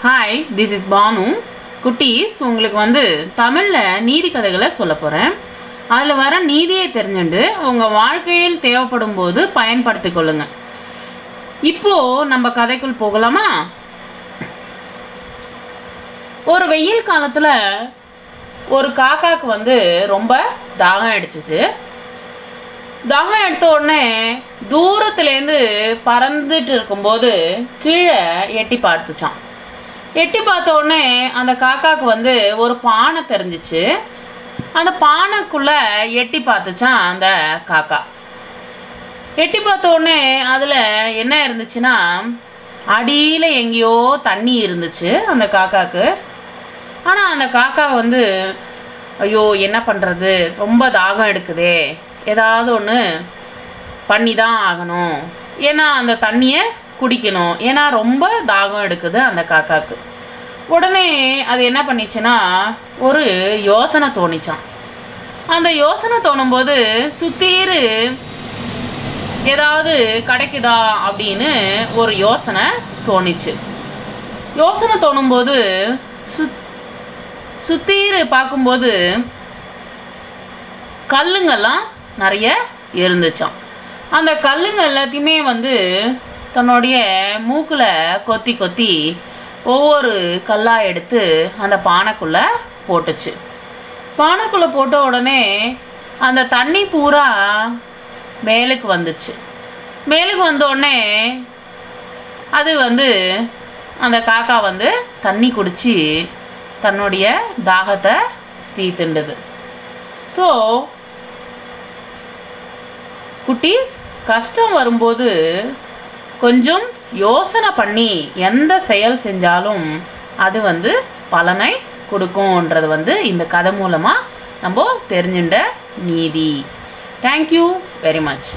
Hi, this is Banu. குட்டீஸ், உங்களுக்கு வந்து தமிழில் நீதி கதைகளை சொல்ல போகிறேன். அதில் வர நீதியை தெரிஞ்சுண்டு உங்கள் வாழ்க்கையில் தேவைப்படும் போது பயன்படுத்தி கொள்ளுங்க. இப்போது நம்ம கதைக்குள் போகலாமா? ஒரு வெயில் காலத்தில் ஒரு காக்காவுக்கு வந்து ரொம்ப தாகம் அடிச்சிச்சு. தாகம் எடுத்த உடனே தூரத்துலேருந்து பறந்துட்டு இருக்கும்போது கீழே எட்டி பார்த்துச்சான். எட்டி பார்த்த உடனே அந்த காக்காவுக்கு வந்து ஒரு பானை தெரிஞ்சிச்சு. அந்த பானைக்குள்ளே எட்டி பார்த்துச்சான் அந்த காக்கா. எட்டி பார்த்த உடனே அதில் என்ன இருந்துச்சுன்னா, அடியில் எங்கேயோ தண்ணி இருந்துச்சு அந்த காக்காவுக்கு. ஆனால் அந்த காக்கா வந்து, ஐயோ என்ன பண்ணுறது, ரொம்ப தாகம் எடுக்குதே, ஏதாவது ஒன்று பண்ணி தான் ஆகணும், ஏன்னா அந்த தண்ணியை குடிக்கணும், ஏன்னா ரொம்ப தாகம் எடுக்குது அந்த காக்காவுக்கு. உடனே அது என்ன பண்ணிச்சுன்னா, ஒரு யோசனை தோணிச்சான். அந்த யோசனை தோணும்போது சுத்தீர் ஏதாவது கிடைக்குதா அப்படின்னு ஒரு யோசனை தோணிச்சு. யோசனை தோணும்போது சுத்தீர் பார்க்கும்போது கல்லுங்கள்லாம் நிறைய இருந்துச்சான். அந்த கல்லுங்க எல்லாத்தையுமே வந்து தன்னுடைய மூக்கில் கொத்தி கொத்தி ஒவ்வொரு கல்லாக எடுத்து அந்த பானைக்குள்ளே போட்டுச்சு. பானைக்குள்ளே போட்ட உடனே அந்த தண்ணி பூரா மேலுக்கு வந்துச்சு. மேலுக்கு வந்த உடனே அது வந்து அந்த காக்கா வந்து தண்ணி குடித்து தன்னுடைய தாகத்தை தீர்த்துண்டுது. ஸோ குட்டீஸ், கஷ்டம் வரும்போது கொஞ்சம் யோசனை பண்ணி எந்த செயல் செஞ்சாலும் அது வந்து பலனை கொடுக்கும்ன்றது வந்து இந்த கதை மூலமாக நம்ம தெரிஞ்சுட்ட நீதி. Thank you very much.